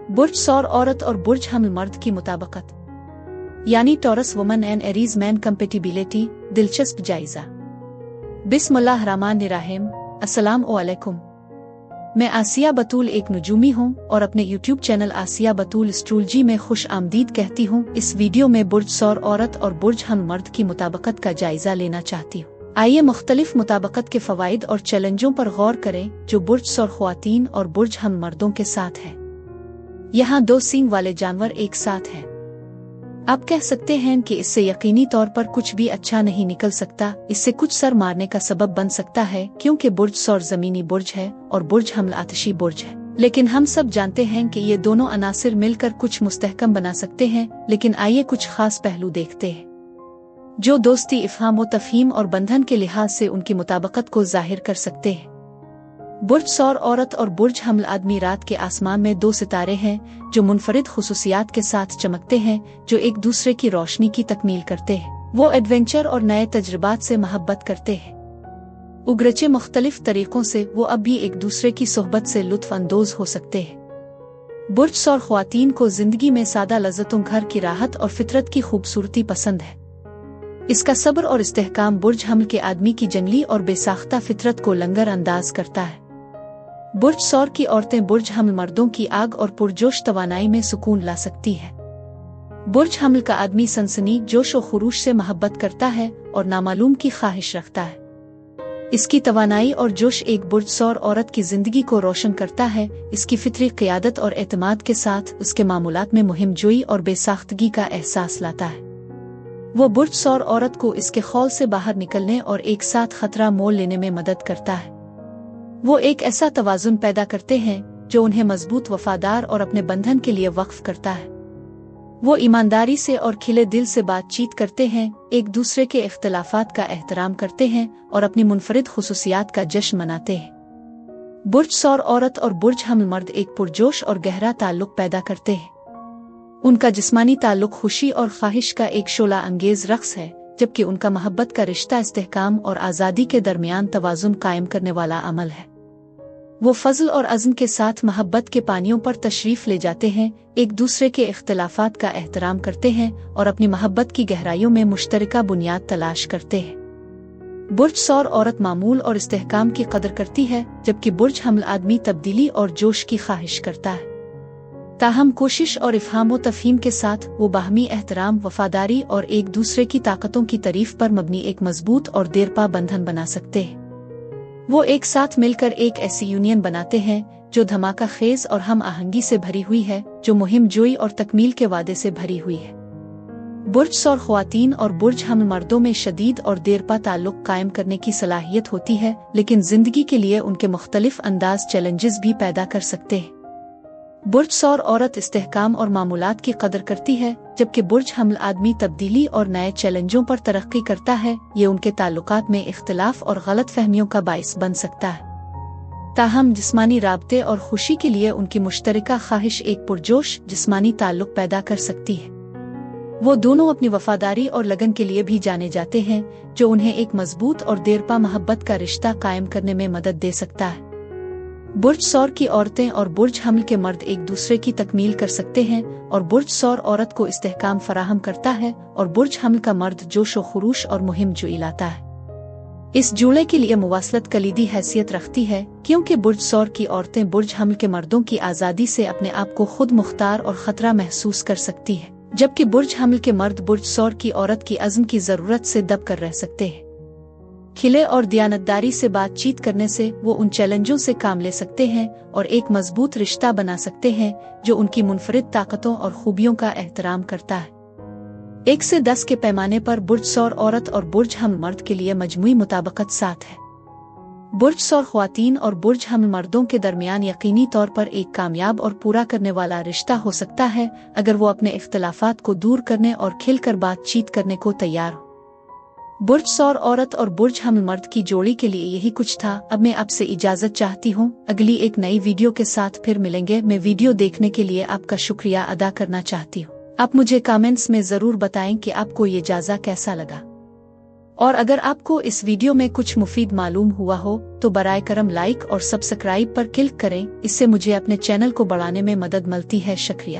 बुर्ज सौर औरत और बुर्ज हमल मर्द की मुताबिकत, यानी taurus woman and Aries man compatibility. दिलचस्प जायजा। बिस्मिल्लाहिर्रहमानिर्रहीम। अस्सलाम वालेकुम। मैं आसिया बतूल एक नुजूमी हूँ और अपने YouTube चैनल आसिया बतूल एस्ट्रोलॉजी में खुश आमदीद कहती हूँ। इस वीडियो में बुर्ज सौर औरत और बुर्ज हमल मर्द की मुताबिकत का जायजा लेना चाहती हूँ। आइए मुख्तलिफ मुताबिकत के फवाइद और चैलेंजों पर गौर करें जो बुर्ज सौर ख्वातीन और बुर्ज हमल मर्दों के साथ है। यहाँ दो सींग वाले जानवर एक साथ हैं। आप कह सकते हैं कि इससे यकीनी तौर पर कुछ भी अच्छा नहीं निकल सकता। इससे कुछ सर मारने का सबब बन सकता है, क्योंकि बुर्ज सौर जमीनी बुर्ज है और बुर्ज हमल आतिशी बुर्ज है। लेकिन हम सब जानते हैं कि ये दोनों अनासिर मिलकर कुछ मुस्तहकम बना सकते हैं। लेकिन आइए कुछ खास पहलू देखते हैं जो दोस्ती, इफ़हाम व तफहीम और बंधन के लिहाज से उनकी मुताबिकत को जाहिर कर सकते हैं। बुर्ज सौर औरत और बुर्ज हमल आदमी रात के आसमान में दो सितारे हैं जो मुनफरिद खुसूसियात के साथ चमकते हैं, जो एक दूसरे की रोशनी की तकमील करते हैं। वो एडवेंचर और नए तजुर्बात से मोहब्बत करते हैं। उगरचे मुख्तलिफ तरीकों से वो अब भी एक दूसरे की सोहबत से लुत्फ अंदोज हो सकते हैं। बुर्ज सौर ख्वातीन को जिंदगी में सादा लज़्ज़तों, घर की राहत और फितरत की खूबसूरती पसंद है। इसका सब्र और इस्तेहकाम बुर्ज हमल के आदमी की जंगली और बेसाख्ता फितरत को लंगर अंदाज करता है। बुर्ज सौर की औरतें बुर्ज हमल मर्दों की आग और पुरजोश तवानाई में सुकून ला सकती है। बुर्ज हमल का आदमी सनसनी, जोश और खुरूश से मोहब्बत करता है और नामालूम की ख्वाहिश रखता है। इसकी तवानाई और जोश एक बुर्ज सौर औरत की जिंदगी को रोशन करता है। इसकी फितरी क़ियादत और एतमाद के साथ उसके मामूलात में मुहिम जोई और बेसाख्तगी का एहसास लाता है। वो बुर्ज सौर औरत को इसके खौल से बाहर निकलने और एक साथ खतरा मोल लेने में मदद करता है। वो एक ऐसा तवाज़ुन पैदा करते हैं जो उन्हें मजबूत, वफादार और अपने बंधन के लिए वक्फ करता है। वो ईमानदारी से और खिले दिल से बातचीत करते हैं, एक दूसरे के इख्तलाफात का एहतराम करते हैं और अपनी मुनफरिद खुसूसियात का जश्न मनाते हैं। बुर्ज सौर औरत और बुर्ज हमल मर्द एक पुरजोश और गहरा ताल्लुक पैदा करते हैं। उनका जिस्मानी ताल्लुक खुशी और ख्वाहिश का एक शोला अंगेज रक्स है, जबकि उनका मोहब्बत का रिश्ता इस्तेहकाम और आज़ादी के दरमियान तवाज़ुन कायम करने वाला अमल है। वो फजल और अज़्म के साथ मोहब्बत के पानियों पर तशरीफ ले जाते हैं, एक दूसरे के इख्तलाफात का एहतराम करते हैं और अपनी मोहब्बत की गहराइयों में मुश्तरका बुनियाद तलाश करते हैं। बुर्ज सौर औरत मामूल और इस्तेहकाम की कदर करती है, जबकि बुर्ज हमल आदमी तब्दीली और जोश की ख्वाहिश करता है। ताहम कोशिश और इफ़हाम व तफहीम के साथ वो बाहमी एहतराम, वफादारी और एक दूसरे की ताकतों की तारीफ पर मबनी एक मजबूत और देरपा बंधन बना सकते हैं। वो एक साथ मिलकर एक ऐसी यूनियन बनाते हैं जो धमाका खेज और हम आहंगी से भरी हुई है, जो मुहिम जोई और तकमील के वादे से भरी हुई है। बुर्ज सौर ख्वातीन और बुर्ज हमल मर्दों में शदीद और देरपा ताल्लुक कायम करने की सलाहियत होती है, लेकिन जिंदगी के लिए उनके मुख्तलिफ अंदाज चैलेंजेस भी पैदा कर सकते हैं। बुर्ज सौर औरत इस्तेहकाम और मामूलात की कदर करती है, जबकि बुर्ज हमल आदमी तब्दीली और नए चैलेंजों पर तरक्की करता है। ये उनके ताल्लुकात में इख्तिलाफ और गलत फहमियों का बाइस बन सकता है। ताहम जिस्मानी राबते और खुशी के लिए उनकी मुश्तरका ख्वाहिश एक पुरजोश जिस्मानी ताल्लुक पैदा कर सकती है। वो दोनों अपनी वफादारी और लगन के लिए भी जाने जाते हैं, जो उन्हें एक मजबूत और देरपा मोहब्बत का रिश्ता कायम करने में मदद दे सकता है। बुर्ज सौर की औरतें और बुर्ज हमल के मर्द एक दूसरे की तकमील कर सकते हैं और बुर्ज सौर औरत को इस्तेहकाम फराहम करता है और बुर्ज हमल का मर्द जोश व खुरूश और मुहिम जोई लाता है। इस जुड़े के लिए मुवासलत कलीदी हैसियत रखती है, क्योंकि बुर्ज सौर की औरतें बुर्ज हमल के मर्दों की आज़ादी से अपने आप को खुद मुख्तार और खतरा महसूस कर सकती है, जबकि बुर्ज हमल के मर्द बुर्ज सौर की औरत की अज़्म की ज़रूरत से दब कर रह सकते हैं। खिले और दियानतदारी से बातचीत करने से वो उन चैलेंजों से काम ले सकते हैं और एक मजबूत रिश्ता बना सकते हैं जो उनकी मुनफरिद ताकतों और खूबियों का एहतराम करता है। 1 से 10 के पैमाने पर बुर्ज सौर औरत और बुर्ज हमल मर्द के लिए मजमूई मुताबिकत 7 है। बुर्ज सौर ख्वातीन और बुर्ज हमल मर्दों के दरमियान यकीनी तौर पर एक कामयाब और पूरा करने वाला रिश्ता हो सकता है, अगर वो अपने इख्तलाफात को दूर करने और खिलकर बातचीत करने को तैयार हो। बुर्ज सौर औरत और बुर्ज हमल मर्द की जोड़ी के लिए यही कुछ था। अब मैं आपसे इजाजत चाहती हूँ। अगली एक नई वीडियो के साथ फिर मिलेंगे। मैं वीडियो देखने के लिए आपका शुक्रिया अदा करना चाहती हूँ। आप मुझे कमेंट्स में जरूर बताएं कि आपको ये जायजा कैसा लगा। اور اگر آپ کو اس ویڈیو میں کچھ مفید معلوم ہوا ہو تو برائے کرم لائک اور سبسکرائب پر کلک کریں، اس سے مجھے اپنے چینل کو بڑھانے میں مدد ملتی ہے۔ شکریہ۔